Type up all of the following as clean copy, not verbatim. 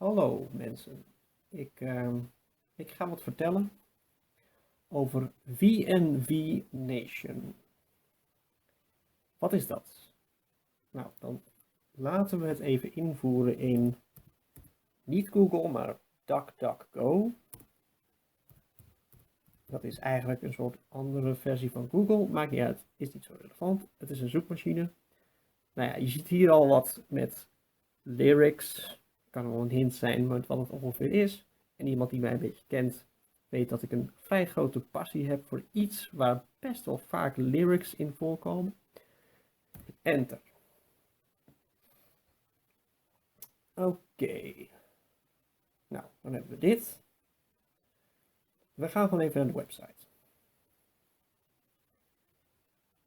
Hallo mensen, ik ga wat vertellen over VNV Nation. Wat is dat? Nou, dan laten we het even invoeren in niet Google, maar DuckDuckGo. Dat is eigenlijk een soort andere versie van Google, maakt niet uit, is niet zo relevant. Het is een zoekmachine. Nou ja, je ziet hier al wat met lyrics. Kan wel een hint zijn met wat het ongeveer is. En iemand die mij een beetje kent, weet dat ik een vrij grote passie heb voor iets waar best wel vaak lyrics in voorkomen. Enter. Oké. Nou, dan hebben we dit. We gaan gewoon even naar de website.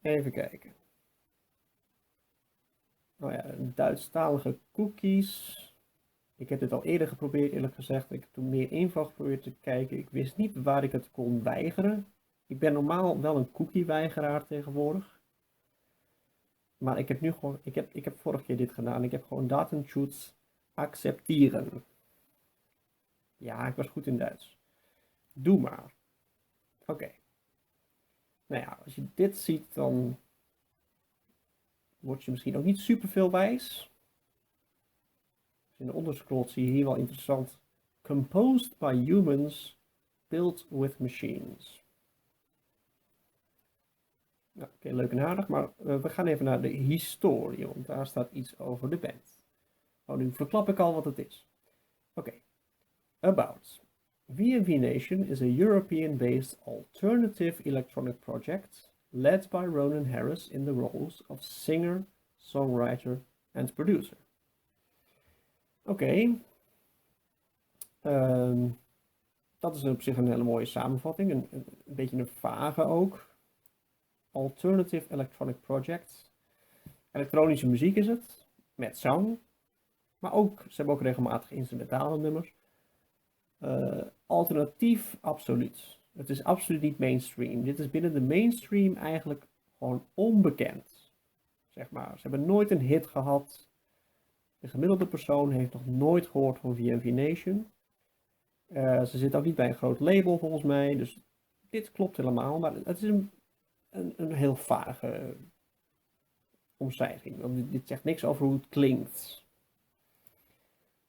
Even kijken. Nou ja, Duitsstalige cookies. Ik heb dit al eerder geprobeerd, eerlijk gezegd. Ik heb toen meer info geprobeerd te kijken. Ik wist niet waar ik het kon weigeren. Ik ben normaal wel een cookie-weigeraar tegenwoordig. Maar ik heb nu gewoon, ik heb vorige keer dit gedaan. Ik heb gewoon Datenschutz accepteren. Ja, ik was goed in Duits. Doe maar. Oké. Nou ja, als je dit ziet, dan word je misschien ook niet super veel wijs. Als je in de onderscrolt zie je hier wel interessant. Composed by humans, built with machines. Nou, oké, leuk en aardig, maar we gaan even naar de historie, want daar staat iets over de band. Oh, nu verklap ik al wat het is. Oké. About. VNV Nation is a European-based alternative electronic project led by Ronan Harris in the roles of singer, songwriter and producer. Oké. Dat is op zich een hele mooie samenvatting, een beetje een vage ook. Alternative Electronic Project. Elektronische muziek is het, met zang. Maar ook, ze hebben ook regelmatig instrumentale nummers. Alternatief, absoluut. Het is absoluut niet mainstream. Dit is binnen de mainstream eigenlijk gewoon onbekend. Zeg maar. Ze hebben nooit een hit gehad. De gemiddelde persoon heeft nog nooit gehoord van VNV Nation. Ze zitten ook niet bij een groot label volgens mij. Dus dit klopt helemaal. Maar het is een heel vage omschrijving. Want dit zegt niks over hoe het klinkt.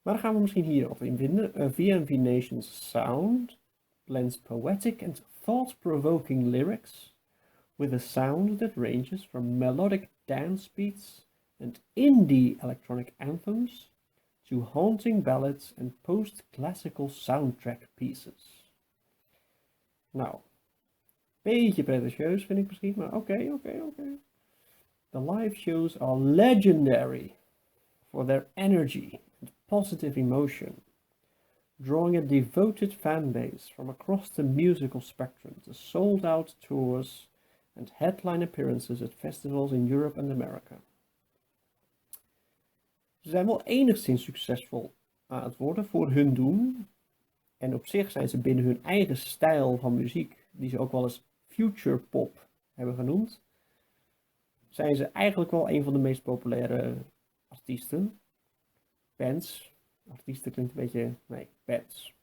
Maar dan gaan we misschien hier wat in vinden. VNV Nation's sound blends poetic and thought-provoking lyrics with a sound that ranges from melodic dance beats and indie electronic anthems to haunting ballads and post-classical soundtrack pieces. Nou, beetje pretentieus vind ik misschien, maar oké. The live shows are legendary for their energy and positive emotion, drawing a devoted fan base from across the musical spectrum to sold-out tours and headline appearances at festivals in Europe and America. Ze zijn wel enigszins succesvol aan het worden voor hun doen. En op zich zijn ze binnen hun eigen stijl van muziek, die ze ook wel eens future pop hebben genoemd, zijn ze eigenlijk wel een van de meest populaire artiesten. Bands. Artiesten klinkt een beetje, nee, bands.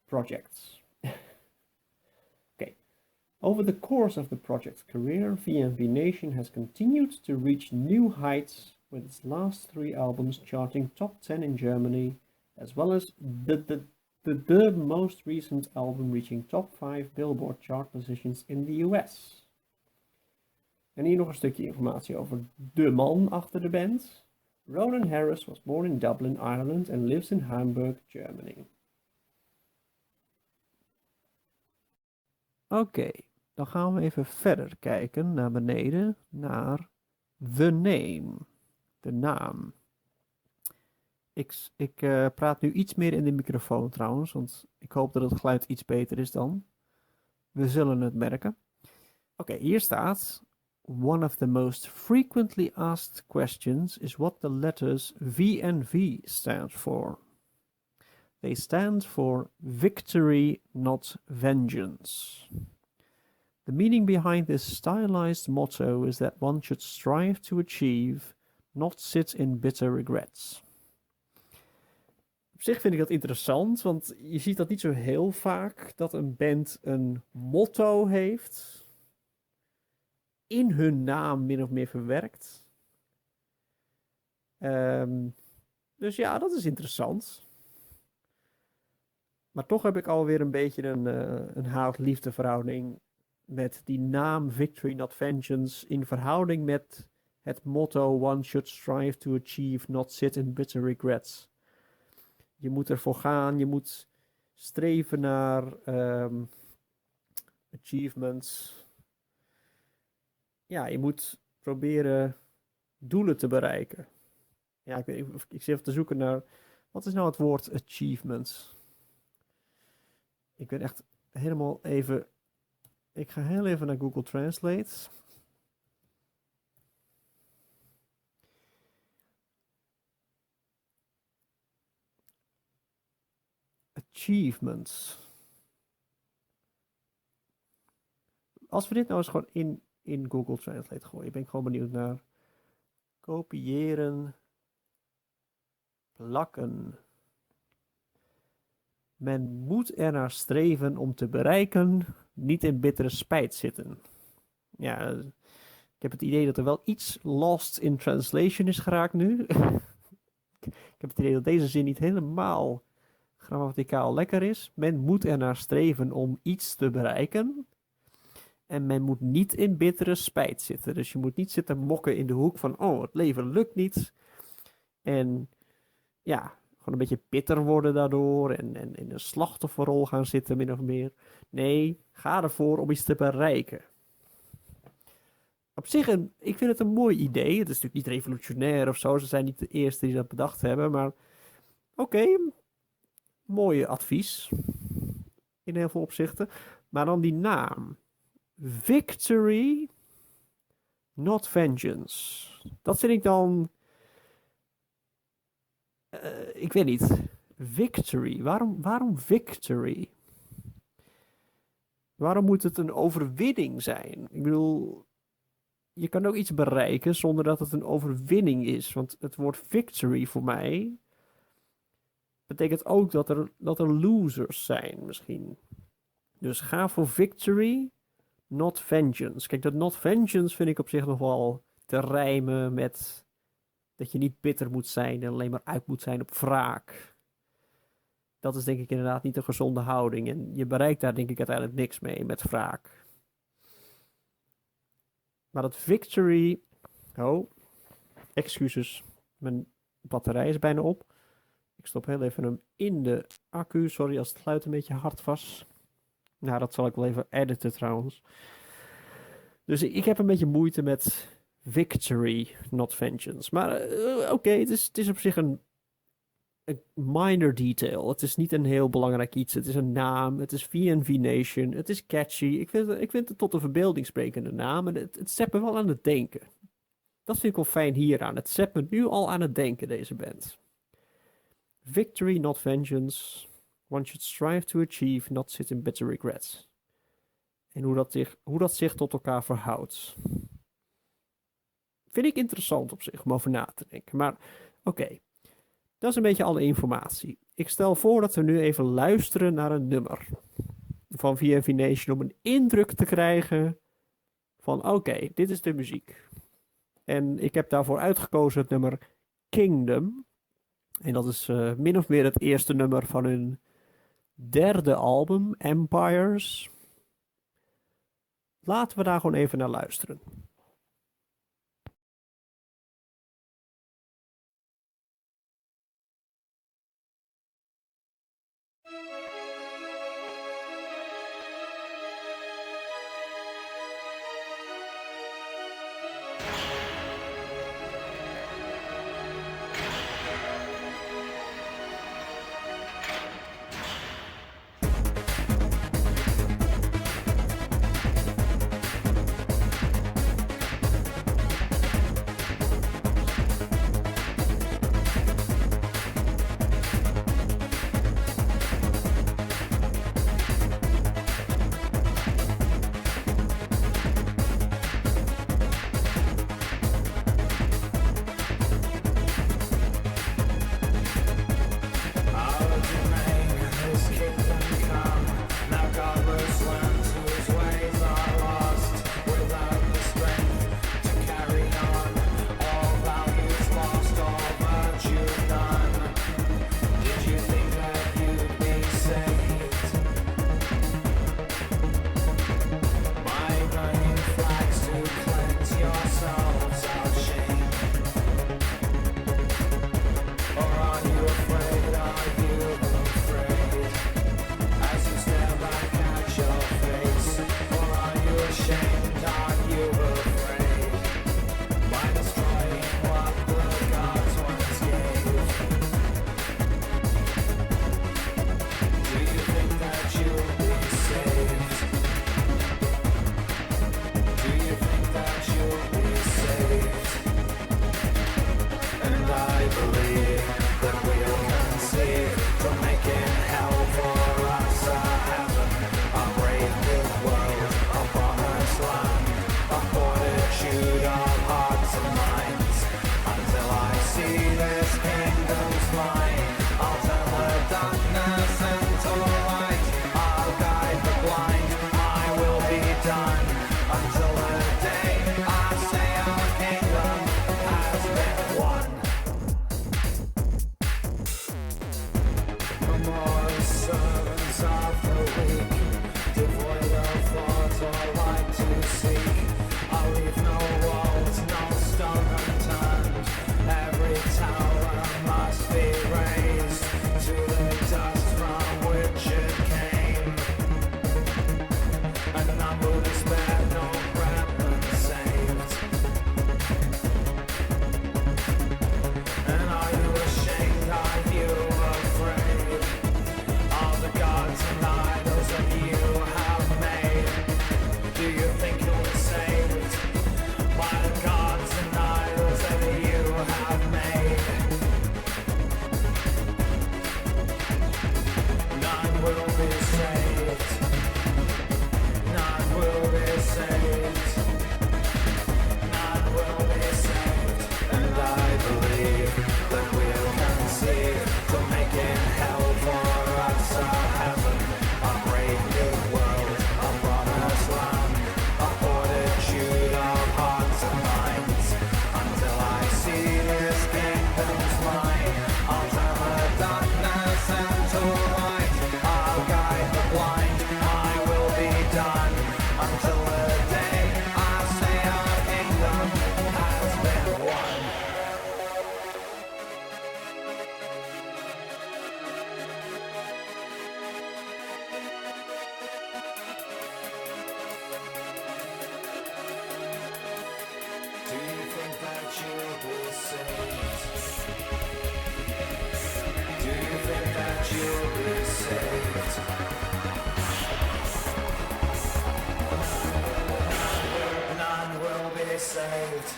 Projects. Okay. Over the course of the project's career, VNV Nation has continued to reach new heights with its last 3 albums charting top 10 in Germany, as well as the most recent album reaching top 5 Billboard chart positions in the US. En hier nog een stukje informatie over de man achter de band. Ronan Harris was born in Dublin, Ireland and lives in Hamburg, Germany. Oké, dan gaan we even verder kijken naar beneden, naar the name, de naam. Ik praat nu iets meer in de microfoon trouwens, want ik hoop dat het geluid iets beter is dan. We zullen het merken. Oké, hier staat: one of the most frequently asked questions is what the letters VNV stand for. They stand for victory, not vengeance. The meaning behind this stylized motto is that one should strive to achieve, not sit in bitter regrets. Op zich vind ik dat interessant, want je ziet dat niet zo heel vaak dat een band een motto heeft in hun naam min of meer verwerkt. Dus ja, dat is interessant. Maar toch heb ik alweer een beetje een haat-liefde verhouding met die naam Victory Not Vengeance in verhouding met het motto One should strive to achieve, not sit in bitter regrets. Je moet ervoor gaan, je moet streven naar achievements. Ja, je moet proberen doelen te bereiken. Ja, ik zit even te zoeken naar, wat is nou het woord achievements? Ik ben echt helemaal even, ik ga heel even naar Google Translate. Achievements. Als we dit nou eens gewoon in Google Translate gooien, ben ik gewoon benieuwd naar. Kopiëren. Plakken. Men moet er naar streven om te bereiken, niet in bittere spijt zitten. Ja, ik heb het idee dat er wel iets lost in translation is geraakt nu. Ik heb het idee dat deze zin niet helemaal grammaticaal lekker is. Men moet er naar streven om iets te bereiken. En men moet niet in bittere spijt zitten. Dus je moet niet zitten mokken in de hoek van, oh, het leven lukt niet. En ja, gewoon een beetje bitter worden daardoor. En in een slachtofferrol gaan zitten, min of meer. Nee, ga ervoor om iets te bereiken. Op zich, ik vind het een mooi idee. Het is natuurlijk niet revolutionair of zo. Ze zijn niet de eerste die dat bedacht hebben. Maar oké, mooi advies. In heel veel opzichten. Maar dan die naam. Victory, not vengeance. Dat vind ik dan... ik weet niet. Victory. Waarom victory? Waarom moet het een overwinning zijn? Ik bedoel, je kan ook iets bereiken zonder dat het een overwinning is. Want het woord victory voor mij betekent ook dat er losers zijn misschien. Dus ga voor victory, not vengeance. Kijk, dat not vengeance vind ik op zich nog wel te rijmen met dat je niet bitter moet zijn en alleen maar uit moet zijn op wraak. Dat is denk ik inderdaad niet een gezonde houding. En je bereikt daar denk ik uiteindelijk niks mee met wraak. Maar dat victory... Oh, excuses. Mijn batterij is bijna op. Ik stop heel even hem in de accu. Sorry als het geluid een beetje hard was. Nou, dat zal ik wel even editen trouwens. Dus ik heb een beetje moeite met victory, not vengeance. Maar oké, het is op zich een minor detail. Het is niet een heel belangrijk iets. Het is een naam. Het is VNV Nation. Het is catchy. Ik vind het tot een verbeelding sprekende naam. En het zet me wel aan het denken. Dat vind ik wel fijn hieraan. Het zet me nu al aan het denken, deze band. Victory, not vengeance. One should strive to achieve, not sit in bitter regrets. En hoe dat zich tot elkaar verhoudt. Vind ik interessant op zich om over na te denken. Maar oké. Dat is een beetje alle informatie. Ik stel voor dat we nu even luisteren naar een nummer van VNV Nation om een indruk te krijgen van oké, dit is de muziek. En ik heb daarvoor uitgekozen het nummer Kingdom. En dat is min of meer het eerste nummer van hun derde album, Empires. Laten we daar gewoon even naar luisteren. mine. I'll turn the darkness into light. I'll guide the blind. I will be done until the day I say our kingdom has been won. No more servants of the weak, devoid of thought or light to seek. I'll leave no walls, no stone unturned. Every tower must be razed to the dust from which it came. And none will be spared, no remnant saved. And are you ashamed? Are you afraid of the gods and idols that you have made? Do you think you'll be saved by the gods and idols that you have made? None will be saved. None will be saved. None will be saved. And I believe that we'll conceive to make it hell for us a heaven, a brave new world, a promised land, a fortitude of hearts and minds. Until I see this kingdom's mine, I'll turn the darkness into light. I'll guide the blind. I will be done until the day I say our kingdom has been won. Do you think that you'll be saved? Do you think that you'll be saved? None will be saved.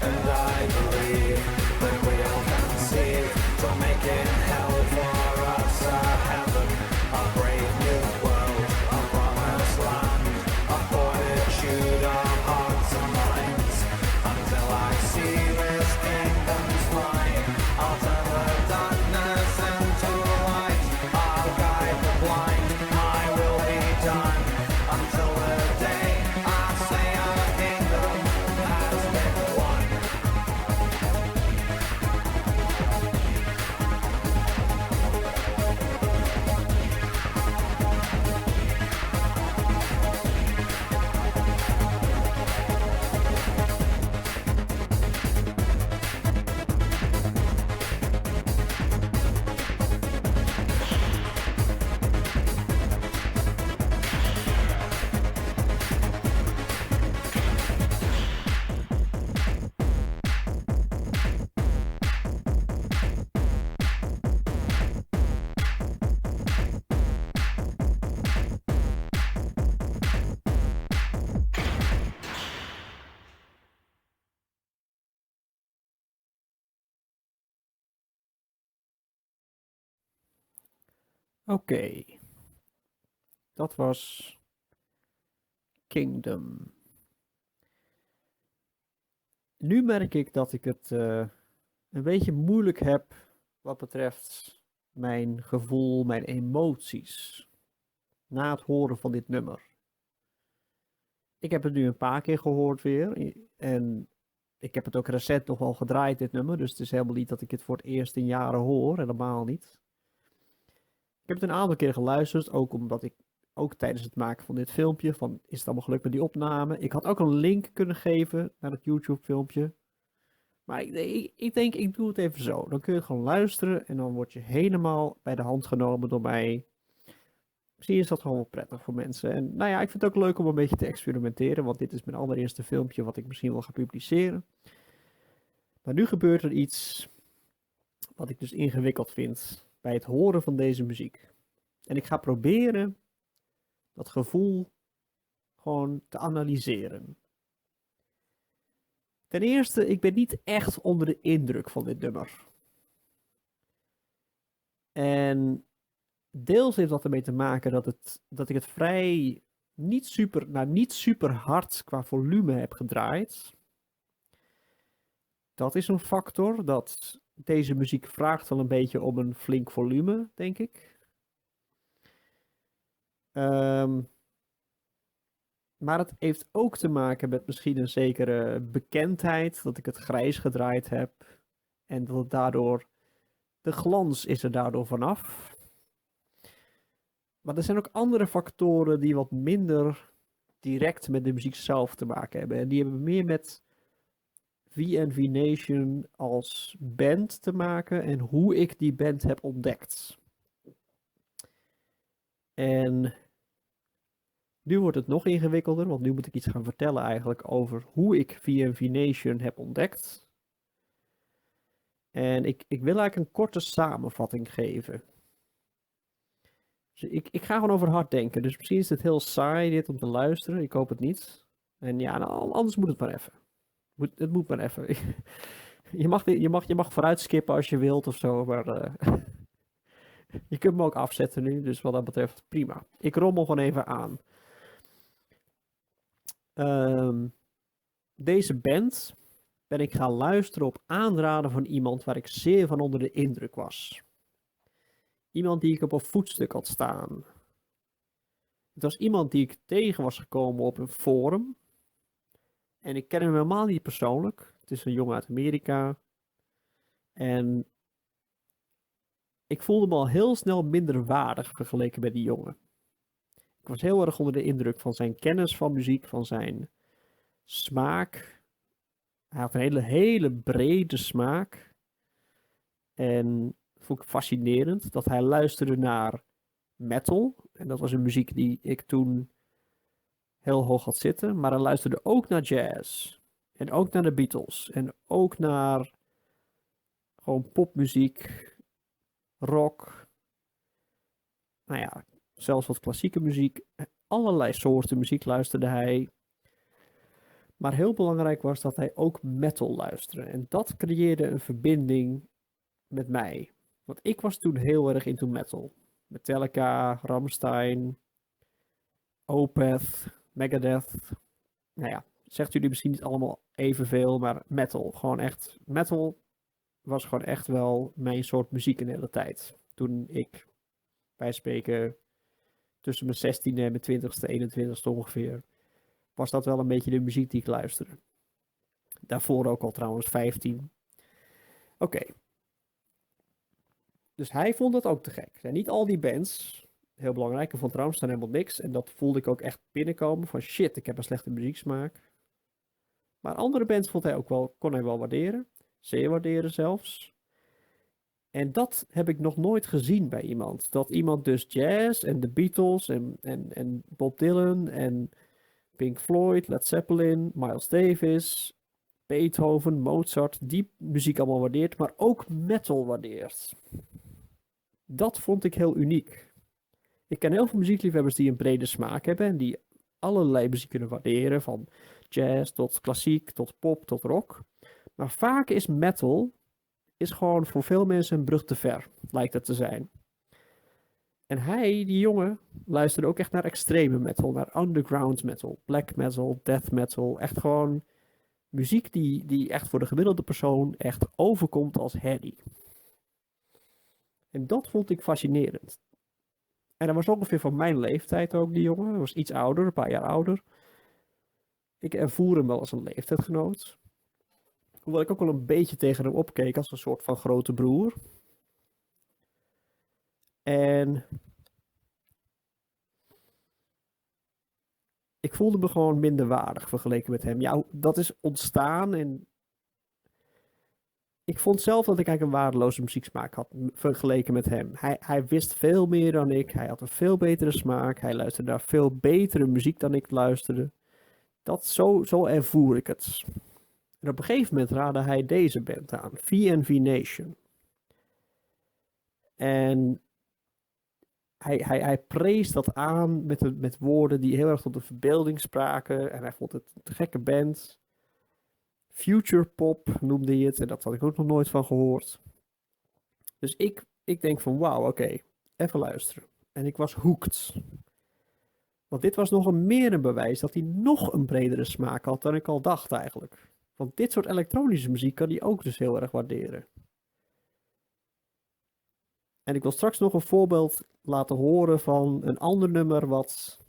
And I believe that we'll conceive to make it hell for us a heaven, a brave new world, a promised land, a fortitude of hearts and minds. Until I see this kingdom's mine, I'll turn the darkness into light. I'll guide the blind. I will be done until the day I say our kingdom has been won. Oké, dat was Kingdom. Nu merk ik dat ik het een beetje moeilijk heb wat betreft mijn gevoel, mijn emoties na het horen van dit nummer. Ik heb het nu een paar keer gehoord weer en ik heb het ook recent nog wel gedraaid, dit nummer, dus het is helemaal niet dat ik het voor het eerst in jaren hoor, helemaal niet. Ik heb het een aantal keer geluisterd, ook omdat ik ook tijdens het maken van dit filmpje, van is het allemaal gelukt met die opname. Ik had ook een link kunnen geven naar het YouTube filmpje. Maar ik denk, ik doe het even zo. Dan kun je het gewoon luisteren en dan word je helemaal bij de hand genomen door mij. Misschien is dat gewoon wel prettig voor mensen. En nou ja, ik vind het ook leuk om een beetje te experimenteren, want dit is mijn allereerste filmpje wat ik misschien wel ga publiceren. Maar nu gebeurt er iets wat ik dus ingewikkeld vind. bij het horen van deze muziek. En ik ga proberen dat gevoel gewoon te analyseren. Ten eerste, ik ben niet echt onder de indruk van dit nummer. En deels heeft dat ermee te maken dat ik het vrij niet super hard qua volume heb gedraaid. Dat is een factor. Dat deze muziek vraagt wel een beetje om een flink volume, denk ik. Maar het heeft ook te maken met misschien een zekere bekendheid. Dat ik het grijs gedraaid heb. En dat het daardoor... De glans is er daardoor vanaf. Maar er zijn ook andere factoren die wat minder direct met de muziek zelf te maken hebben. En die hebben meer met VNV Nation als band te maken en hoe ik die band heb ontdekt. En nu wordt het nog ingewikkelder, want nu moet ik iets gaan vertellen eigenlijk over hoe ik VNV Nation heb ontdekt. En ik wil eigenlijk een korte samenvatting geven. Dus ik ga gewoon over hard denken. Dus misschien is het heel saai dit om te luisteren. Ik hoop het niet. En ja, nou, anders moet het maar even. Het moet maar even. Je mag vooruit skippen als je wilt of zo. Maar je kunt me ook afzetten nu. Dus wat dat betreft prima. Ik rommel gewoon even aan. Deze band ben ik gaan luisteren op aanraden van iemand waar ik zeer van onder de indruk was. Iemand die ik op een voetstuk had staan. Het was iemand die ik tegen was gekomen op een forum. En ik ken hem helemaal niet persoonlijk. Het is een jongen uit Amerika. En ik voelde me al heel snel minder waardig vergeleken met die jongen. Ik was heel erg onder de indruk van zijn kennis van muziek, van zijn smaak. Hij had een hele brede smaak. En vond ik fascinerend dat hij luisterde naar metal. En dat was een muziek die ik toen heel hoog had zitten. Maar hij luisterde ook naar jazz. En ook naar de Beatles. En ook naar gewoon popmuziek, rock. Nou ja, zelfs wat klassieke muziek. Allerlei soorten muziek luisterde hij. Maar heel belangrijk was dat hij ook metal luisterde. En dat creëerde een verbinding met mij. Want ik was toen heel erg into metal. Metallica, Rammstein, Opeth, Megadeth. Nou ja, zegt jullie misschien niet allemaal evenveel, maar metal. Gewoon echt, metal was gewoon echt wel mijn soort muziek in de hele tijd. Toen ik, bij spreken, tussen mijn 16e en mijn 20ste, 21ste ongeveer, was dat wel een beetje de muziek die ik luisterde. Daarvoor ook al trouwens 15. Oké. Dus hij vond dat ook te gek. En niet al die bands, heel belangrijk, en vond Rammstein helemaal niks. En dat voelde ik ook echt binnenkomen van shit, ik heb een slechte muzieksmaak. Maar andere bands kon hij wel waarderen. Zeer waarderen zelfs. En dat heb ik nog nooit gezien bij iemand. Dat iemand dus jazz en de Beatles en Bob Dylan en Pink Floyd, Led Zeppelin, Miles Davis, Beethoven, Mozart, die muziek allemaal waardeert, maar ook metal waardeert. Dat vond ik heel uniek. Ik ken heel veel muziekliefhebbers die een brede smaak hebben en die allerlei muziek kunnen waarderen, van jazz tot klassiek, tot pop, tot rock. Maar vaak is metal gewoon voor veel mensen een brug te ver, lijkt het te zijn. En die jongen, luisterde ook echt naar extreme metal, naar underground metal, black metal, death metal. Echt gewoon muziek die echt voor de gemiddelde persoon echt overkomt als heavy. En dat vond ik fascinerend. En hij was ongeveer van mijn leeftijd ook, die jongen. Hij was iets ouder, een paar jaar ouder. Ik ervoer hem wel als een leeftijdgenoot. Hoewel ik ook wel een beetje tegen hem opkeek als een soort van grote broer. En ik voelde me gewoon minder waardig vergeleken met hem. Ja, dat is ontstaan en ik vond zelf dat ik eigenlijk een waardeloze muzieksmaak had vergeleken met hem. Hij wist veel meer dan ik. Hij had een veel betere smaak. Hij luisterde naar veel betere muziek dan ik luisterde. Zo ervoer ik het. En op een gegeven moment raadde hij deze band aan. VNV Nation. En hij prees dat aan met woorden die heel erg tot de verbeelding spraken. En hij vond het een te gekke band. Future pop noemde hij het. En dat had ik ook nog nooit van gehoord. Dus ik denk van wauw, oké, even luisteren. En ik was hooked. Want dit was nog meer een bewijs dat hij nog een bredere smaak had dan ik al dacht eigenlijk. Want dit soort elektronische muziek kan hij ook dus heel erg waarderen. En ik wil straks nog een voorbeeld laten horen van een ander nummer wat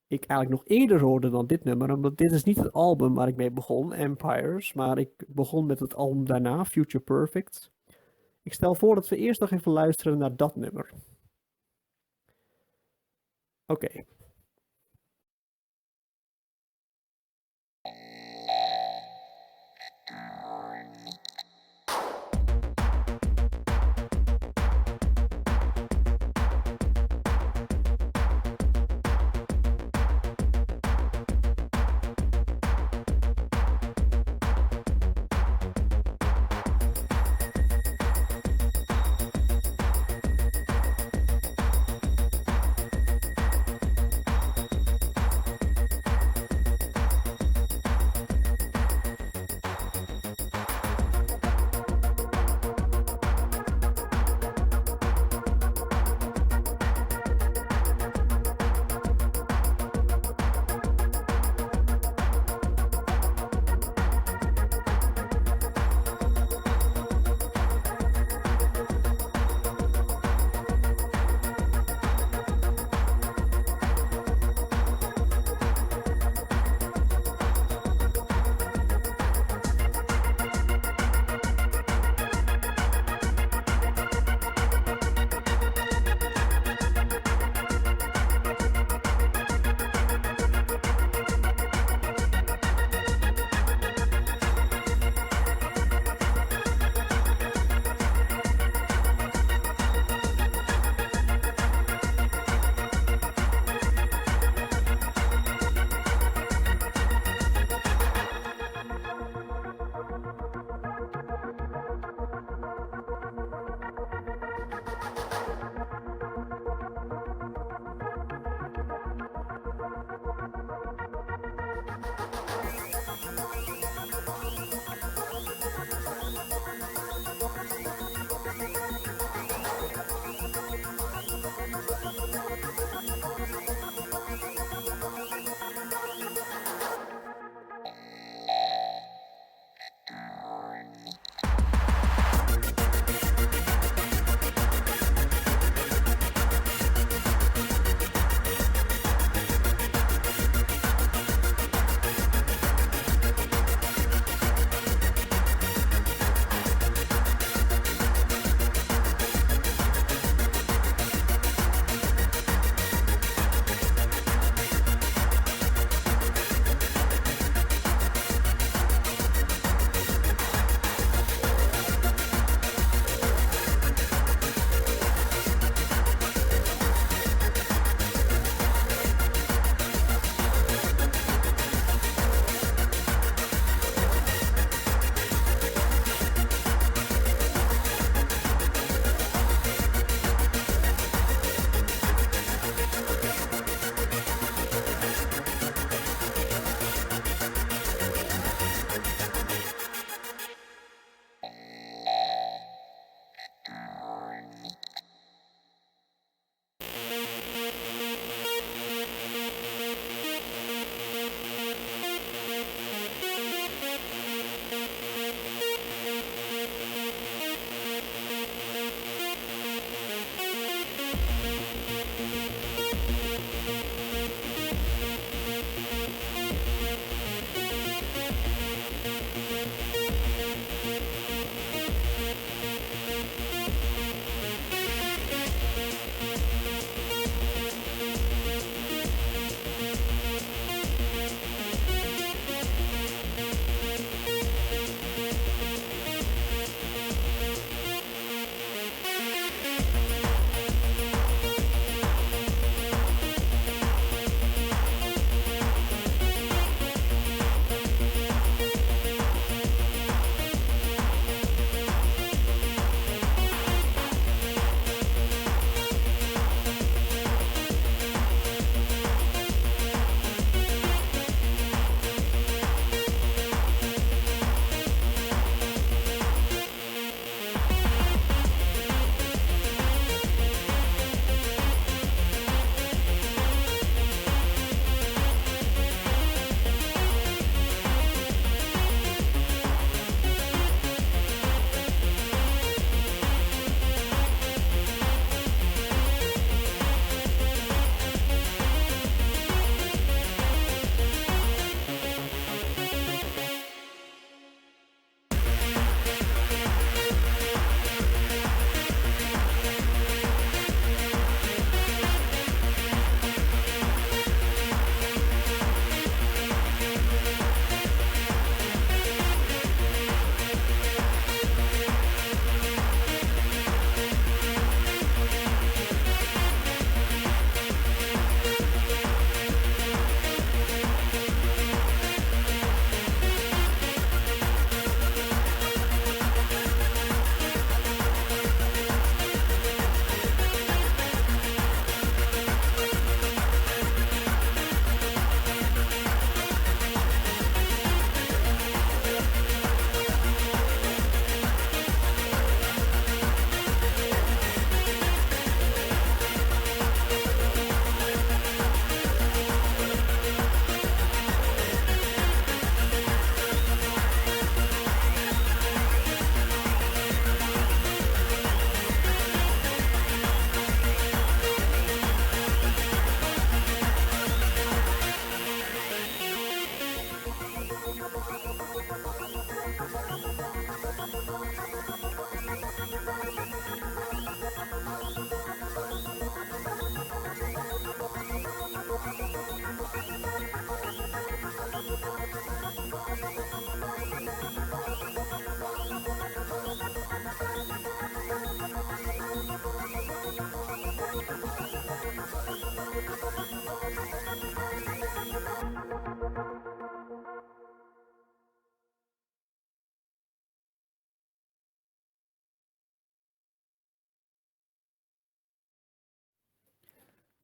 ik eigenlijk nog eerder hoorde dan dit nummer. Omdat dit is niet het album waar ik mee begon, Empires. Maar ik begon met het album daarna, Future Perfect. Ik stel voor dat we eerst nog even luisteren naar dat nummer. Oké.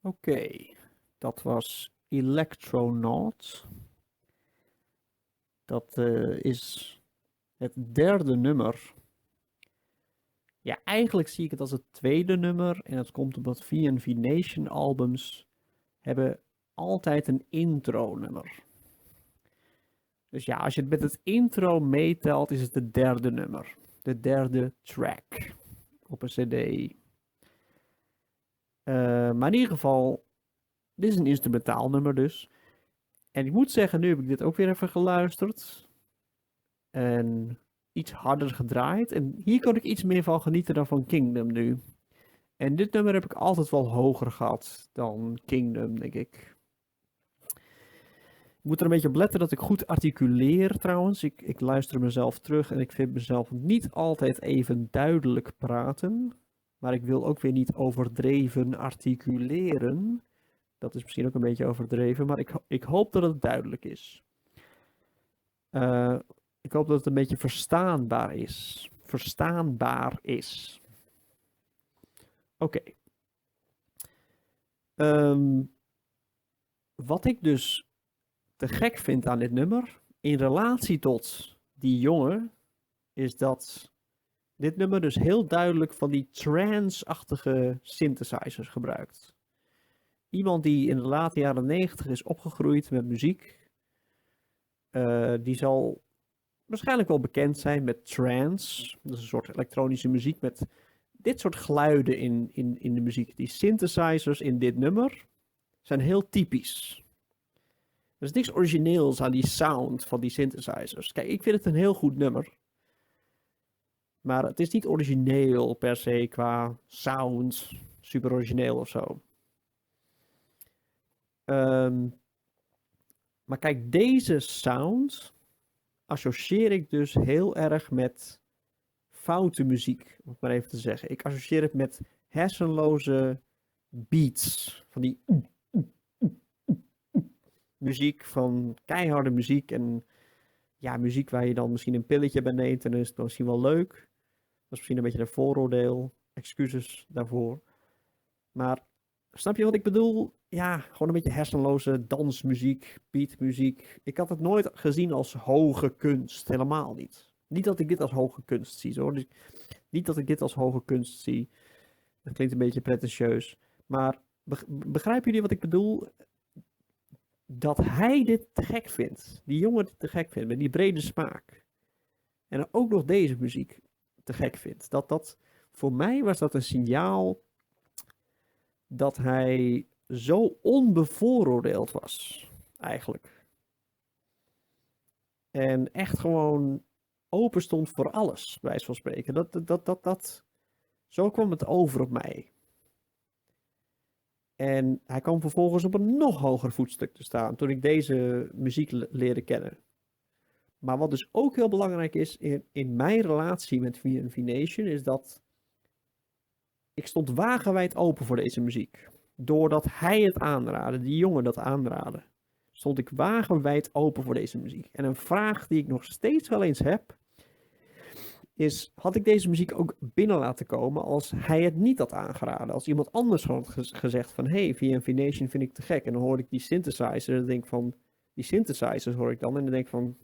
Oké, dat was Electronaut. Dat is het derde nummer. Ja, eigenlijk zie ik het als het tweede nummer. En dat komt omdat V&V Nation albums hebben altijd een intro nummer. Dus ja, als je het met het intro meetelt, is het het derde nummer. De derde track op een cd. Maar in ieder geval, dit is een instrumentaal nummer dus. En ik moet zeggen, nu heb ik dit ook weer even geluisterd. En iets harder gedraaid. En hier kon ik iets meer van genieten dan van Kingdom nu. En dit nummer heb ik altijd wel hoger gehad dan Kingdom, denk ik. Ik moet er een beetje op letten dat ik goed articuleer trouwens. Ik luister mezelf terug en ik vind mezelf niet altijd even duidelijk praten. Maar ik wil ook weer niet overdreven articuleren. Dat is misschien ook een beetje overdreven, maar ik hoop dat het duidelijk is. Ik hoop dat het een beetje verstaanbaar is. Verstaanbaar is. Oké. Wat ik dus te gek vind aan dit nummer, in relatie tot die jongen, is dat dit nummer dus heel duidelijk van die trance-achtige synthesizers gebruikt. Iemand die in de late jaren 90 is opgegroeid met muziek, die zal waarschijnlijk wel bekend zijn met trance. Dat is een soort elektronische muziek met dit soort geluiden in de muziek. Die synthesizers in dit nummer zijn heel typisch. Er is niks origineels aan die sound van die synthesizers. Kijk, ik vind het een heel goed nummer. Maar het is niet origineel per se qua sound. Super origineel of zo. Maar kijk, deze sound associeer ik dus heel erg met foute muziek, om het maar even te zeggen. Ik associeer het met hersenloze beats. Van die muziek, van keiharde muziek. En ja, muziek waar je dan misschien een pilletje bij neemt. En dan is het misschien wel leuk. Dat is misschien een beetje een vooroordeel. Excuses daarvoor. Maar snap je wat ik bedoel? Ja, gewoon een beetje hersenloze dansmuziek, beatmuziek. Ik had het nooit gezien als hoge kunst. Helemaal niet. Niet dat ik dit als hoge kunst zie, hoor. Dus niet dat ik dit als hoge kunst zie. Dat klinkt een beetje pretentieus. Maar begrijpen jullie wat ik bedoel? Dat hij dit te gek vindt. Die jongen dit te gek vindt. Met die brede smaak. En ook nog deze muziek te gek vindt. Voor mij was dat een signaal dat hij zo onbevooroordeeld was. Eigenlijk. En echt gewoon open stond voor alles, bij wijze van spreken. Zo kwam het over op mij. En hij kwam vervolgens op een nog hoger voetstuk te staan toen ik deze muziek leerde kennen. Maar wat dus ook heel belangrijk is in mijn relatie met V&V Nation, is dat ik stond wagenwijd open voor deze muziek. Doordat hij het aanraadde, die jongen dat aanraadde, stond ik wagenwijd open voor deze muziek. En een vraag die ik nog steeds wel eens heb, is, had ik deze muziek ook binnen laten komen als hij het niet had aangeraden? Als iemand anders had gezegd van, hey, V&V Nation vind ik te gek. En dan hoor ik die synthesizer, dan denk ik van, die synthesizers hoor ik dan. En dan denk ik van,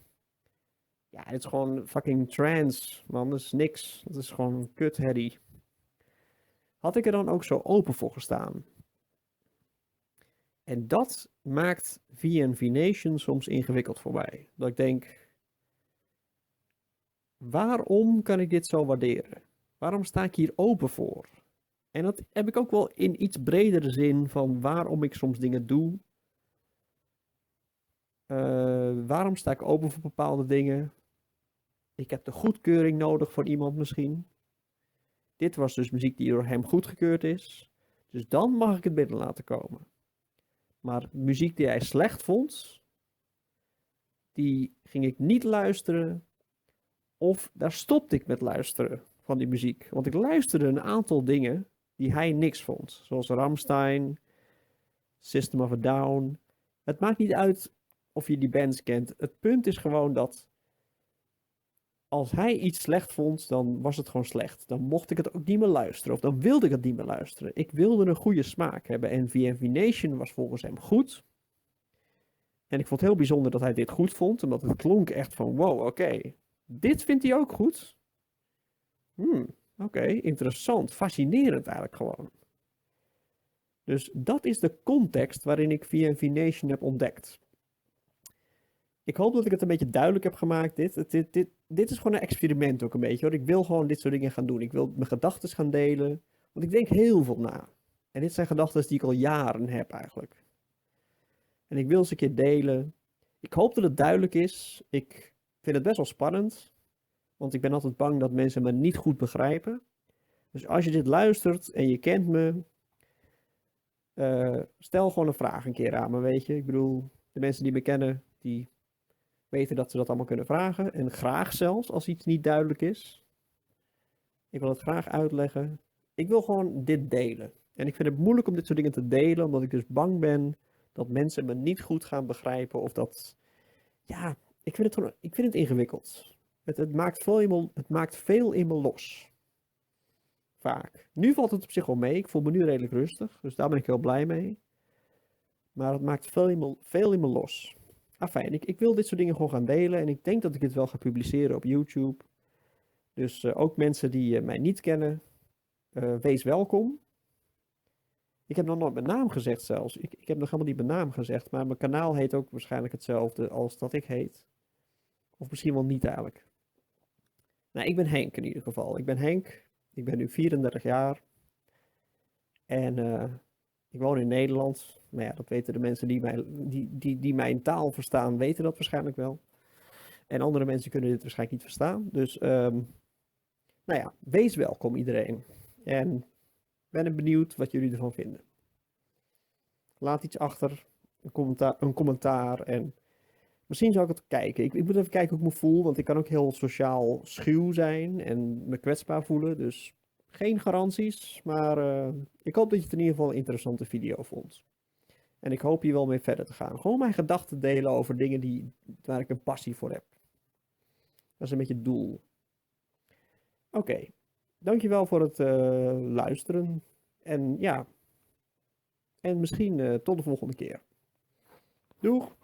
ja, dit is gewoon fucking trance, man. Dat is niks. Dat is gewoon kutherrie. Had ik er dan ook zo open voor gestaan? En dat maakt V&V Nation soms ingewikkeld voor mij. Dat ik denk, waarom kan ik dit zo waarderen? Waarom sta ik hier open voor? En dat heb ik ook wel in iets bredere zin van waarom ik soms dingen doe. Waarom sta ik open voor bepaalde dingen? Ik heb de goedkeuring nodig van iemand misschien. Dit was dus muziek die door hem goedgekeurd is. Dus dan mag ik het binnen laten komen. Maar muziek die hij slecht vond, die ging ik niet luisteren. Of daar stopte ik met luisteren van die muziek. Want ik luisterde een aantal dingen die hij niks vond. Zoals Rammstein, System of a Down. Het maakt niet uit of je die bands kent. Het punt is gewoon dat als hij iets slecht vond, dan was het gewoon slecht. Dan mocht ik het ook niet meer luisteren. Of dan wilde ik het niet meer luisteren. Ik wilde een goede smaak hebben. En VNV Nation was volgens hem goed. En ik vond het heel bijzonder dat hij dit goed vond. Omdat het klonk echt van, wow, oké. Dit vindt hij ook goed? Oké, interessant. Fascinerend eigenlijk gewoon. Dus dat is de context waarin ik VNV Nation heb ontdekt. Ik hoop dat ik het een beetje duidelijk heb gemaakt. Dit is gewoon een experiment ook een beetje hoor. Ik wil gewoon dit soort dingen gaan doen. Ik wil mijn gedachten gaan delen. Want ik denk heel veel na. En dit zijn gedachten die ik al jaren heb eigenlijk. En ik wil ze een keer delen. Ik hoop dat het duidelijk is. Ik vind het best wel spannend. Want ik ben altijd bang dat mensen me niet goed begrijpen. Dus als je dit luistert en je kent me. Stel gewoon een vraag een keer aan me, weet je. Ik bedoel, de mensen die me kennen, die weten dat ze dat allemaal kunnen vragen. En graag zelfs, als iets niet duidelijk is. Ik wil het graag uitleggen. Ik wil gewoon dit delen. En ik vind het moeilijk om dit soort dingen te delen, omdat ik dus bang ben dat mensen me niet goed gaan begrijpen. Of dat, ja, ik vind het ingewikkeld. Het maakt veel in me los. Vaak. Nu valt het op zich wel mee. Ik voel me nu redelijk rustig. Dus daar ben ik heel blij mee. Maar het maakt veel in me los. Fijn, ik wil dit soort dingen gewoon gaan delen. En ik denk dat ik het wel ga publiceren op YouTube. Dus ook mensen die mij niet kennen. Wees welkom. Ik heb nog nooit mijn naam gezegd zelfs. Ik heb nog helemaal niet mijn naam gezegd. Maar mijn kanaal heet ook waarschijnlijk hetzelfde als dat ik heet. Of misschien wel niet eigenlijk. Nou, ik ben Henk in ieder geval. Ik ben Henk. Ik ben nu 34 jaar. En ik woon in Nederland. Nou ja, dat weten de mensen die mijn taal verstaan, weten dat waarschijnlijk wel. En andere mensen kunnen dit waarschijnlijk niet verstaan. Dus, nou ja, wees welkom iedereen. En ben benieuwd wat jullie ervan vinden. Laat iets achter, een commentaar en misschien zou ik het kijken. Ik moet even kijken hoe ik me voel, want ik kan ook heel sociaal schuw zijn en me kwetsbaar voelen. Dus geen garanties, maar ik hoop dat je het in ieder geval een interessante video vond. En ik hoop hier wel mee verder te gaan. Gewoon mijn gedachten delen over dingen waar ik een passie voor heb. Dat is een beetje het doel. Oké, dankjewel voor het luisteren. En ja, en misschien tot de volgende keer. Doeg!